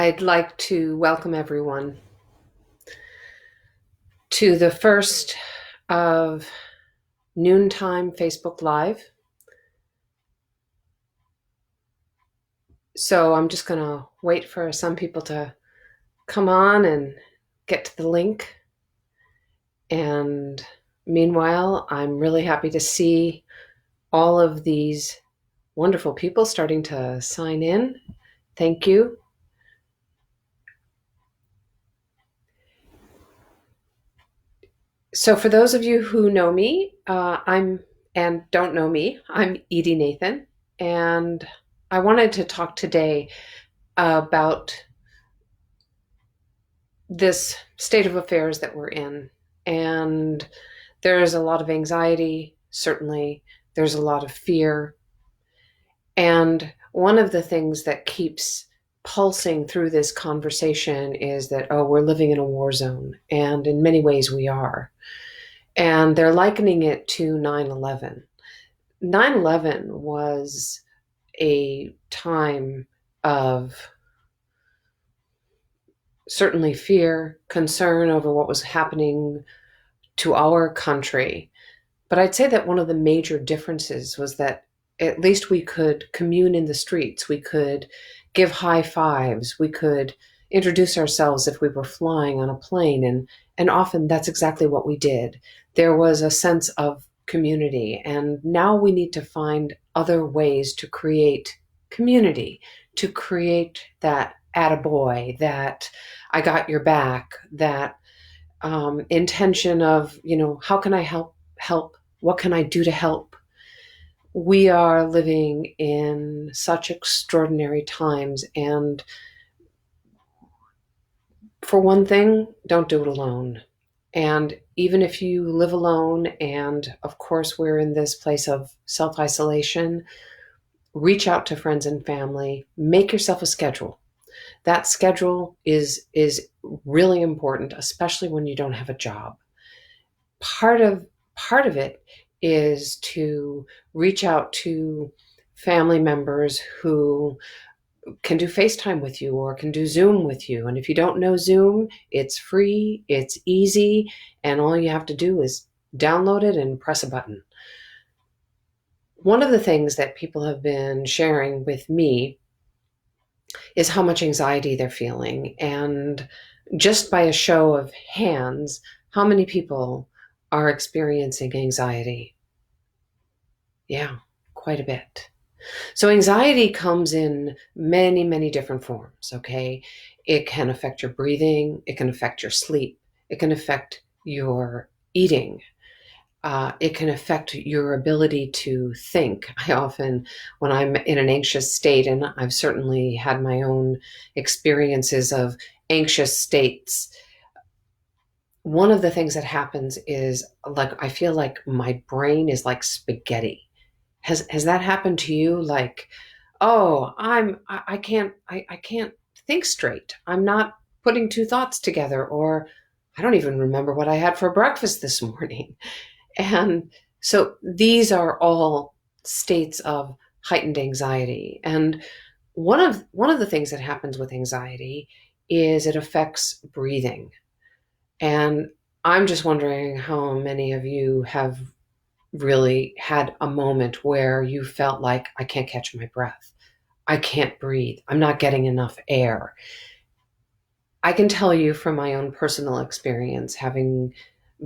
I'd like to welcome everyone to the first of Noontime Facebook Live. So I'm just going to wait for some people to come on and get to the link. And meanwhile, I'm really happy to see all of these wonderful people starting to sign in. Thank you. So for those of you who know me, and don't know me, I'm Edie Nathan, and I wanted to talk today about this state of affairs that we're in. And there's a lot of anxiety, certainly. There's a lot of fear. And one of the things that keeps pulsing through this conversation is that, oh, we're living in a war zone. And in many ways we are. And they're likening it to 9/11. 9/11 was a time of certainly fear, concern over what was happening to our country. But I'd say that one of the major differences was that at least we could commune in the streets. We could give high fives. We could introduce ourselves if we were flying on a plane. And often that's exactly what we did. There was a sense of community. And now we need to find other ways to create community, to create that attaboy, that I got your back, that intention of, how can I help? What can I do to help? We are living in such extraordinary times. And for one thing, don't do it alone. And even if you live alone, and of course we're in this place of self-isolation, reach out to friends and family, make yourself a schedule. That schedule is really important, especially when you don't have a job. Part of it is to reach out to family members who can do FaceTime with you or can do Zoom with you. And if you don't know Zoom, it's free, it's easy, and all you have to do is download it and press a button. One of the things that people have been sharing with me is how much anxiety they're feeling. And just by a show of hands, how many people are experiencing anxiety? Yeah, quite a bit. So anxiety comes in many, many different forms, okay? It can affect your breathing. It can affect your sleep. It can affect your eating. It can affect your ability to think. I often, when I'm in an anxious state, and I've certainly had my own experiences of anxious states, one of the things that happens is I feel like my brain is like spaghetti. Has that happened to you? Like, oh, I can't think straight. I'm not putting two thoughts together, or I don't even remember what I had for breakfast this morning. And so these are all states of heightened anxiety. And one of the things that happens with anxiety is it affects breathing. And I'm just wondering how many of you have really had a moment where you felt like, I can't catch my breath. I can't breathe. I'm not getting enough air. I can tell you from my own personal experience, having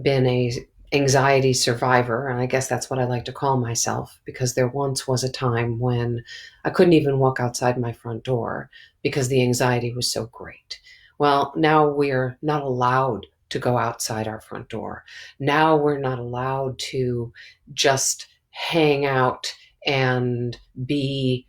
been a anxiety survivor, and I guess that's what I like to call myself, because there once was a time when I couldn't even walk outside my front door because the anxiety was so great. Well, now we're not allowed to go outside our front door. Now we're not allowed to just hang out and be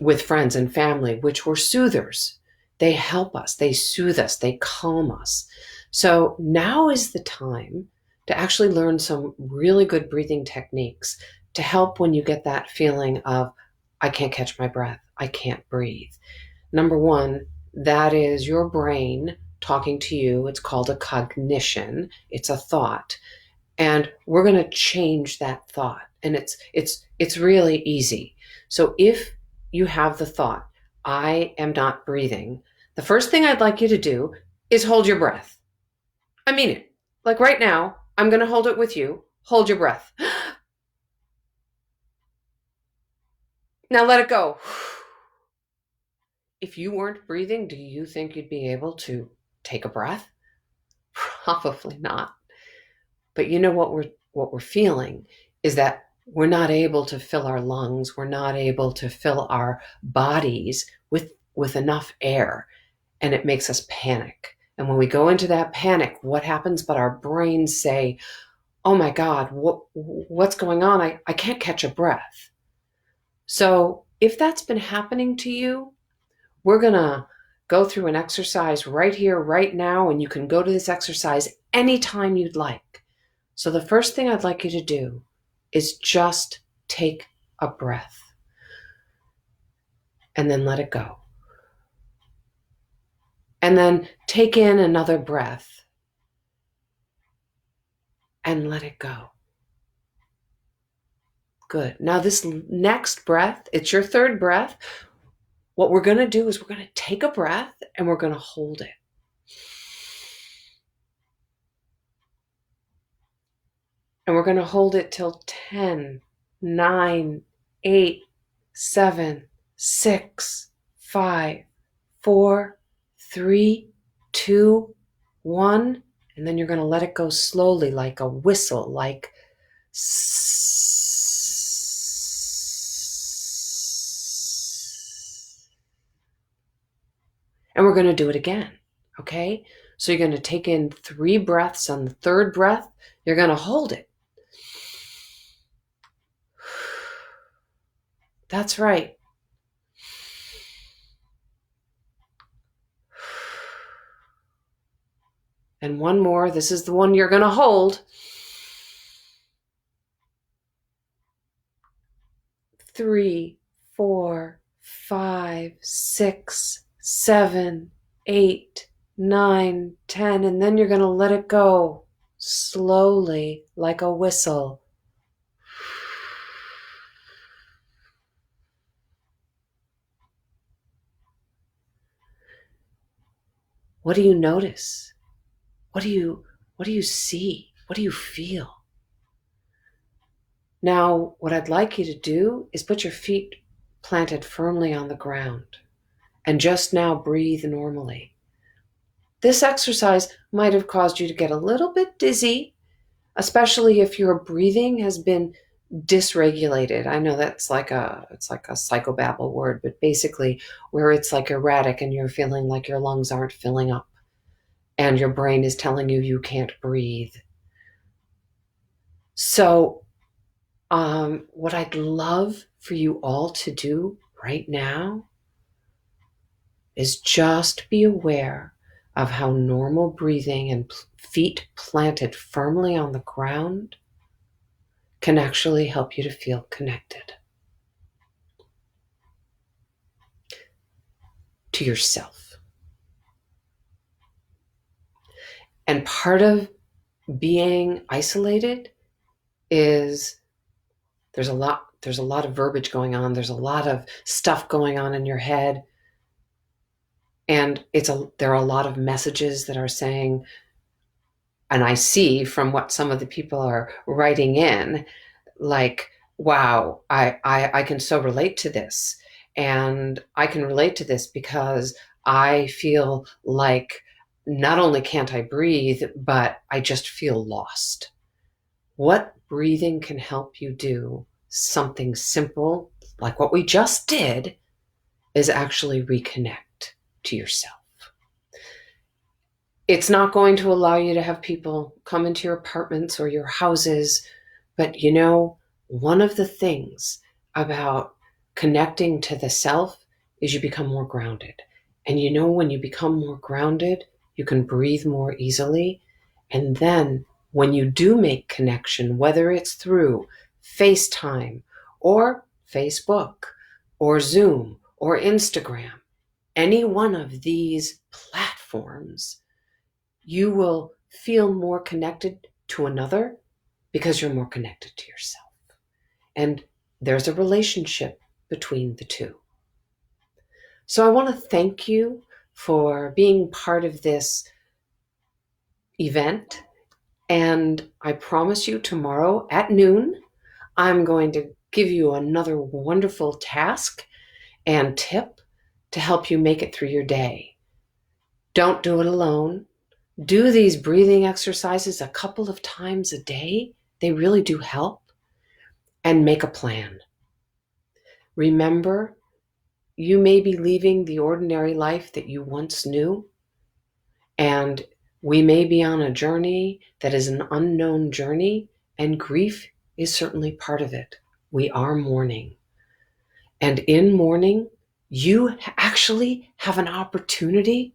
with friends and family, which were soothers. They help us, they soothe us, they calm us. So now is the time to actually learn some really good breathing techniques to help when you get that feeling of, I can't catch my breath, I can't breathe. Number one, that is your brain talking to you. It's called a cognition. It's a thought. And we're going to change that thought. And it's really easy. So if you have the thought, I am not breathing, the first thing I'd like you to do is hold your breath. I mean it. Like right now, I'm going to hold it with you. Hold your breath. Now let it go. If you weren't breathing, do you think you'd be able to take a breath? Probably not. But you know what we're feeling is that we're not able to fill our lungs, we're not able to fill our bodies with enough air, and it makes us panic. And when we go into that panic, what happens? But our brains say, "Oh my God, what's going on? I can't catch a breath." So if that's been happening to you, we're going to go through an exercise right here, right now, and you can go to this exercise anytime you'd like. So the first thing I'd like you to do is just take a breath and then let it go. And then take in another breath and let it go. Good. Now this next breath, it's your third breath. What we're going to do is we're going to take a breath and we're going to hold it. And we're going to hold it till 10, 9, 8, 7, 6, 5, 4, 3, 2, 1. And then you're going to let it go slowly, like a whistle, like and we're going to do it again. Okay? So you're going to take in 3 breaths. On the third breath, you're going to hold it. That's right. And one more. This is the one you're going to hold. 3, 4, 5, 6, 7, 8, 9, 10. And then you're going to let it go slowly, like a whistle. What do you notice? What do you see? What do you feel? Now, what I'd like you to do is put your feet planted firmly on the ground and just now breathe normally. This exercise might have caused you to get a little bit dizzy, especially if your breathing has been dysregulated. I know it's like a psychobabble word, but basically where it's like erratic and you're feeling like your lungs aren't filling up and your brain is telling you you can't breathe. So what I'd love for you all to do right now is just be aware of how normal breathing and feet planted firmly on the ground can actually help you to feel connected to yourself. And part of being isolated is there's a lot of verbiage going on. There's a lot of stuff going on in your head. And there are a lot of messages that are saying, and I see from what some of the people are writing in, like, wow, I can so relate to this. And I can relate to this because I feel like not only can't I breathe, but I just feel lost. What breathing can help you do, something simple like what we just did, is actually reconnect to yourself. It's not going to allow you to have people come into your apartments or your houses, but one of the things about connecting to the self is you become more grounded. And when you become more grounded, you can breathe more easily. And then when you do make connection, whether it's through FaceTime or Facebook or Zoom or Instagram, any one of these platforms, you will feel more connected to another because you're more connected to yourself. And there's a relationship between the two. So I want to thank you for being part of this event. And I promise you tomorrow at noon, I'm going to give you another wonderful task and tip to help you make it through your day. Don't do it alone. Do these breathing exercises a couple of times a day. They really do help. And make a plan. Remember, you may be leaving the ordinary life that you once knew, and we may be on a journey that is an unknown journey, and grief is certainly part of it. We are mourning. And in mourning, you actually have an opportunity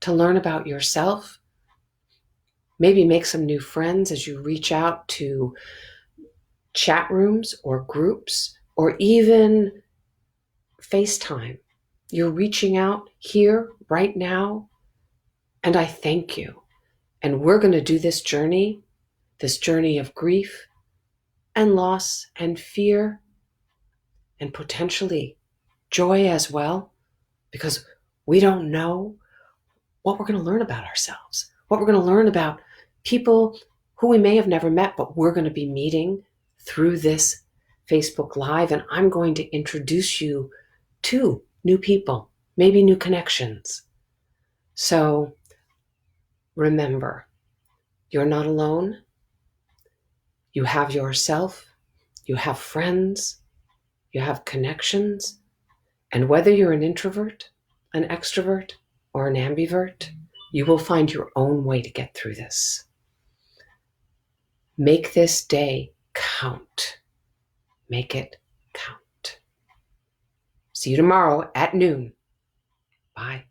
to learn about yourself, maybe make some new friends as you reach out to chat rooms or groups or even FaceTime. You're reaching out here right now, and I thank you. And we're going to do this journey of grief and loss and fear and potentially joy as well, because we don't know what we're going to learn about ourselves, what we're going to learn about people who we may have never met, but we're going to be meeting through this Facebook Live. And I'm going to introduce you to new people, maybe new connections. So remember, you're not alone. You have yourself, you have friends, you have connections. And whether you're an introvert, an extrovert, or an ambivert, you will find your own way to get through this. Make this day count. Make it count. See you tomorrow at noon. Bye.